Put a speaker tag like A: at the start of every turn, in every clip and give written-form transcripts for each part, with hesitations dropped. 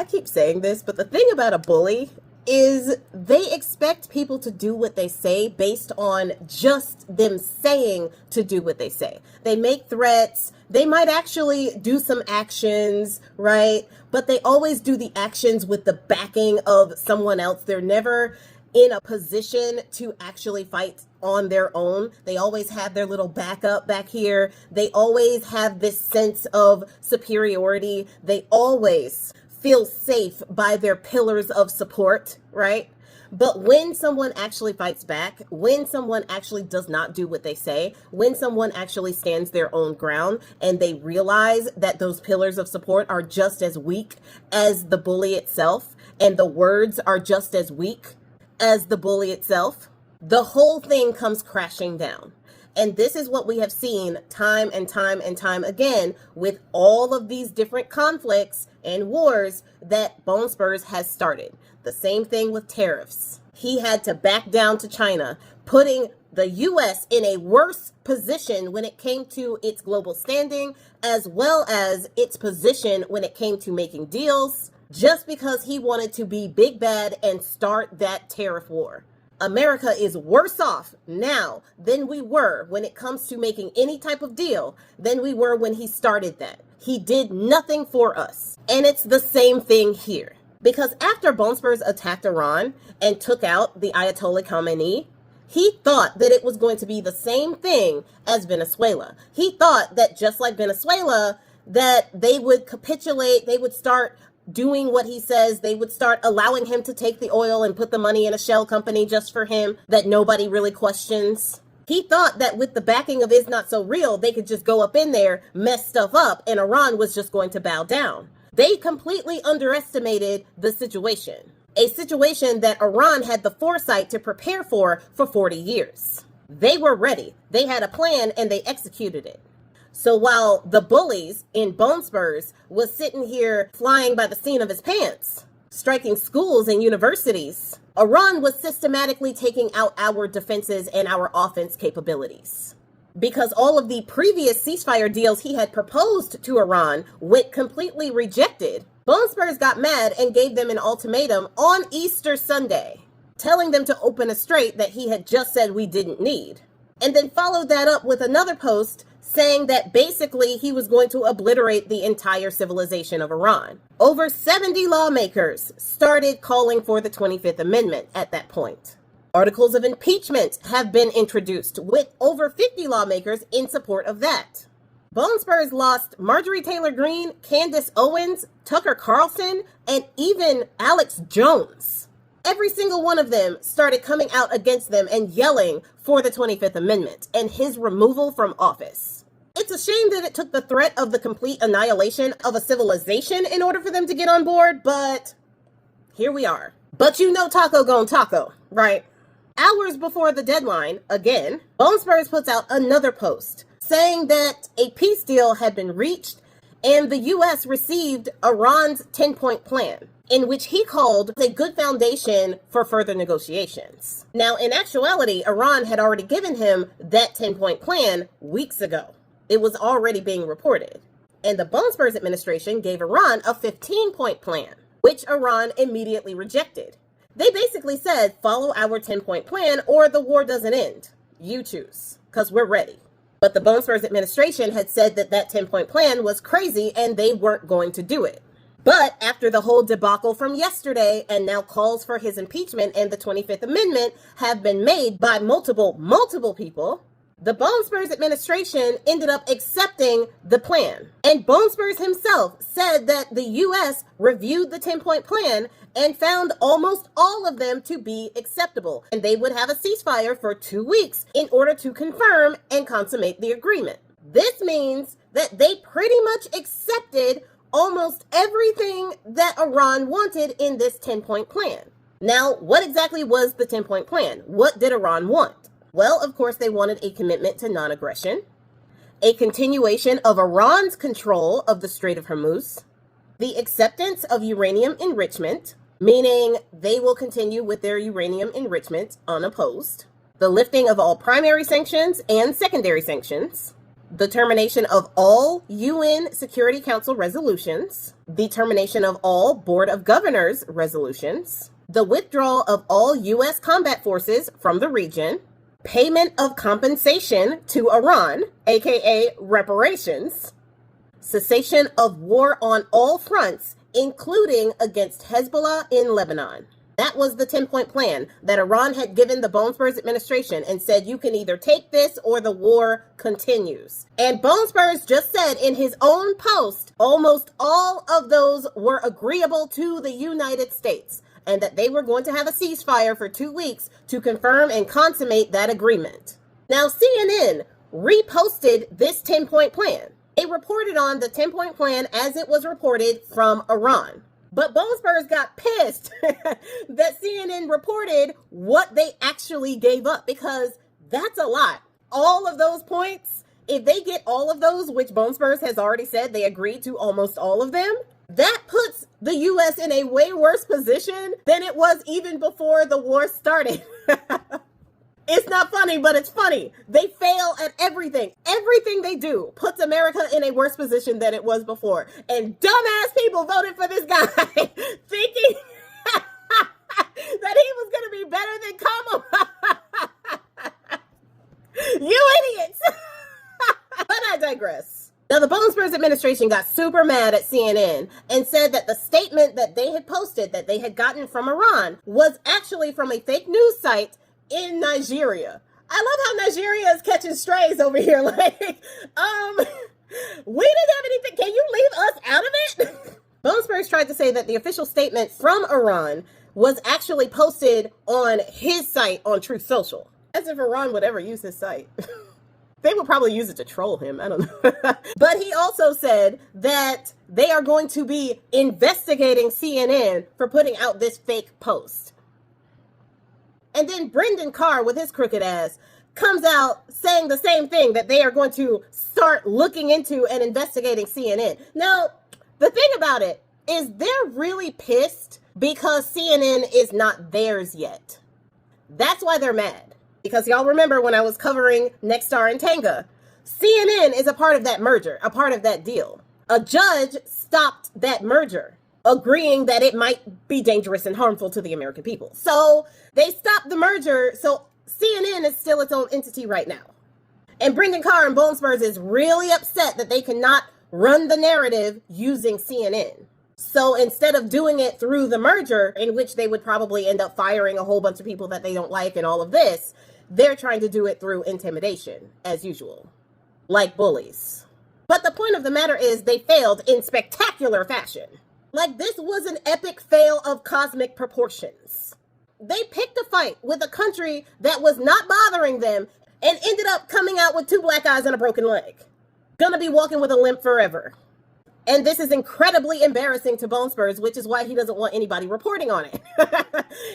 A: I keep saying this, but the thing about a bully is they expect people to do what they say based on just them saying to do what they say. They make threats. They might actually do some actions, right? But they always do the actions with the backing of someone else. They're never in a position to actually fight on their own. They always have their little backup back here. They always have this sense of superiority. They always feel safe by their pillars of support, right? But when someone actually fights back, when someone actually does not do what they say, when someone actually stands their own ground and they realize that those pillars of support are just as weak as the bully itself, and the words are just as weak as the bully itself, the whole thing comes crashing down. And this is what we have seen time and time and time again with all of these different conflicts and wars that Bone Spurs has started. The same thing with tariffs. He had to back down to China, putting the U.S. in a worse position when it came to its global standing, as well as its position when it came to making deals, just because he wanted to be big bad and start that tariff war. America is worse off now than we were when it comes to making any type of deal than we were when he started that. He did nothing for us. And it's the same thing here. Because after Bone Spurs attacked Iran and took out the Ayatollah Khamenei, he thought that it was going to be the same thing as Venezuela. He thought that just like Venezuela, that they would capitulate, they would start doing what he says, they would start allowing him to take the oil and put the money in a shell company just for him that nobody really questions. He thought that with the backing of Is Not So Real, they could just go up in there, mess stuff up, and Iran was just going to bow down. They completely underestimated the situation. A situation that Iran had the foresight to prepare for 40 years. They were ready. They had a plan and they executed it. So while the bullies in Bone Spurs was sitting here flying by the seat of his pants, striking schools and universities, Iran was systematically taking out our defenses and our offense capabilities. Because all of the previous ceasefire deals he had proposed to Iran went completely rejected, Bone Spurs got mad and gave them an ultimatum on Easter Sunday, telling them to open a strait that he had just said we didn't need. And then followed that up with another post saying that basically he was going to obliterate the entire civilization of Iran. Over 70 lawmakers started calling for the 25th Amendment at that point. Articles of impeachment have been introduced with over 50 lawmakers in support of that. Bone Spurs lost Marjorie Taylor Greene, Candace Owens, Tucker Carlson, and even Alex Jones. Every single one of them started coming out against them and yelling for the 25th Amendment and his removal from office. It's a shame that it took the threat of the complete annihilation of a civilization in order for them to get on board, but here we are. But you know taco gon' taco, right? Hours before the deadline, again, Bone Spurs puts out another post saying that a peace deal had been reached and the U.S. received Iran's 10-point plan, in which he called a good foundation for further negotiations. Now, in actuality, Iran had already given him that 10-point plan weeks ago. It was already being reported. And the Bone Spurs administration gave Iran a 15-point plan, which Iran immediately rejected. They basically said, follow our 10-point plan or the war doesn't end. You choose, because we're ready. But the Bone Spurs administration had said that that 10-point plan was crazy and they weren't going to do it. But after the whole debacle from yesterday and now calls for his impeachment and the 25th Amendment have been made by multiple people, the Bone Spurs administration ended up accepting the plan. And Bone Spurs himself said that the U.S. reviewed the 10-point plan and found almost all of them to be acceptable. And they would have a ceasefire for 2 weeks in order to confirm and consummate the agreement. This means that they pretty much accepted almost everything that Iran wanted in this 10-point plan. Now, what exactly was the 10-point plan? What did Iran want? Well, of course, they wanted a commitment to non-aggression, a continuation of Iran's control of the Strait of Hormuz, the acceptance of uranium enrichment, meaning they will continue with their uranium enrichment unopposed, the lifting of all primary sanctions and secondary sanctions, the termination of all UN Security Council resolutions, the termination of all Board of Governors resolutions, the withdrawal of all U.S. combat forces from the region, payment of compensation to Iran, aka reparations, cessation of war on all fronts, including against Hezbollah in Lebanon. That was the 10-point plan that Iran had given the Bone Spurs administration and said, you can either take this or the war continues. And Bone Spurs just said in his own post, almost all of those were agreeable to the United States and that they were going to have a ceasefire for 2 weeks to confirm and consummate that agreement. Now, CNN reposted this 10-point plan. They reported on the 10-point plan as it was reported from Iran. But Bone Spurs got pissed that CNN reported what they actually gave up, because that's a lot. All of those points, if they get all of those, which Bone Spurs has already said they agreed to almost all of them, that puts the U.S. in a way worse position than it was even before the war started. It's not funny, but it's funny. They fail at everything. Everything they do puts America in a worse position than it was before. And dumbass people voted for this guy thinking that he was going to be better than Kamala. You idiots. But I digress. Now, the Bone Spurs administration got super mad at CNN and said that the statement that they had posted that they had gotten from Iran was actually from a fake news site in Nigeria. I love how Nigeria is catching strays over here. We didn't have anything. Can you leave us out of it? Bone Spurs tried to say that the official statement from Iran was actually posted on his site on Truth Social. As if Iran would ever use his site. They would probably use it to troll him. I don't know. But he also said that they are going to be investigating CNN for putting out this fake post. And then Brendan Carr, with his crooked ass, comes out saying the same thing, that they are going to start looking into and investigating CNN. Now, the thing about it is they're really pissed because CNN is not theirs yet. That's why they're mad. Because y'all remember when I was covering Nexstar and Tanga, CNN is a part of that merger, a part of that deal. A judge stopped that merger, agreeing that it might be dangerous and harmful to the American people. So they stopped the merger, so CNN is still its own entity right now. And Brendan Carr and Bone Spurs is really upset that they cannot run the narrative using CNN. So instead of doing it through the merger, in which they would probably end up firing a whole bunch of people that they don't like and all of this, they're trying to do it through intimidation, as usual, like bullies. But the point of the matter is they failed in spectacular fashion. Like, this was an epic fail of cosmic proportions. They picked a fight with a country that was not bothering them and ended up coming out with 2 black eyes and a broken leg. Gonna be walking with a limp forever. And this is incredibly embarrassing to Bone Spurs, which is why he doesn't want anybody reporting on it.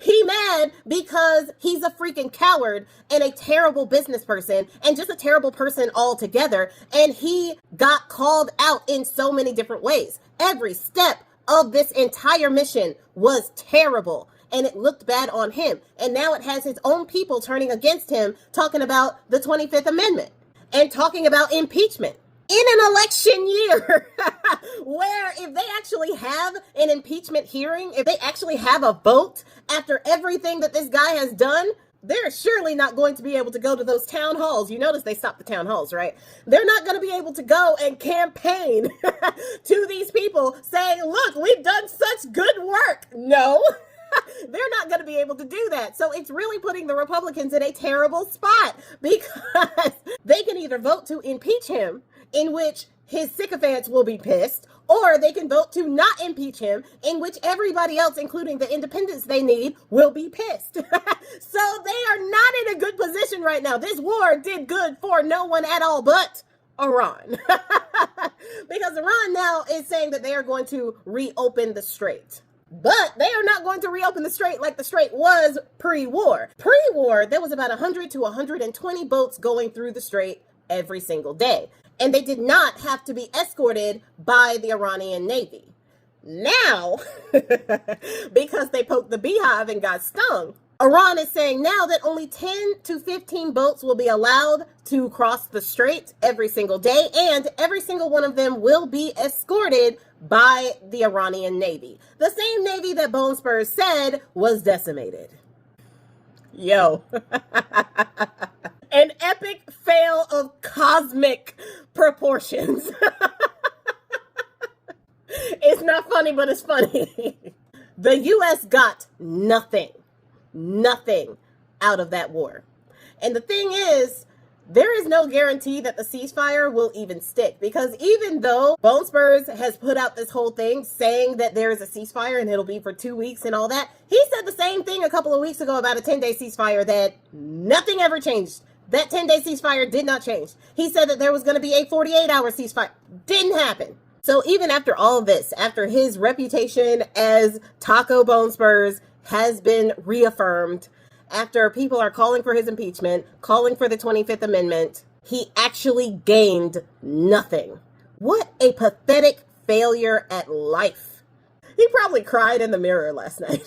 A: He mad because he's a freaking coward and a terrible business person and just a terrible person altogether. And he got called out in so many different ways. Every step of this entire mission was terrible and it looked bad on him. And now it has his own people turning against him, talking about the 25th Amendment and talking about impeachment. In an election year, where if they actually have an impeachment hearing, if they actually have a vote after everything that this guy has done, they're surely not going to be able to go to those town halls. You notice they stopped the town halls, right? They're not going to be able to go and campaign to these people saying, look, we've done such good work. No. They're not going to be able to do that. So it's really putting the Republicans in a terrible spot because they can either vote to impeach him, in which his sycophants will be pissed, or they can vote to not impeach him, in which everybody else, including the independents they need, will be pissed. So they are not in a good position right now. This war did good for no one at all but Iran. Because Iran now is saying that they are going to reopen the strait. But they are not going to reopen the strait like the strait was pre-war. Pre-war, there was about 100 to 120 boats going through the strait every single day. And they did not have to be escorted by the Iranian Navy. Now, because they poked the beehive and got stung, Iran is saying now that only 10 to 15 boats will be allowed to cross the strait every single day, and every single one of them will be escorted by the Iranian Navy. The same Navy that Bone Spurs said was decimated. Yo. An epic fail of cosmic proportions. It's not funny, but it's funny. The U.S. got nothing out of that war. And the thing is, there is no guarantee that the ceasefire will even stick, because even though Bone Spurs has put out this whole thing saying that there is a ceasefire and it'll be for 2 weeks and all that, he said the same thing a couple of weeks ago about a 10-day ceasefire that nothing ever changed. That 10-day ceasefire did not change. He said that there was going to be a 48-hour ceasefire. Didn't happen. So even after all of this, after his reputation as Taco Bone Spurs has been reaffirmed, after people are calling for his impeachment, calling for the 25th Amendment, he actually gained nothing. What a pathetic failure at life. He probably cried in the mirror last night.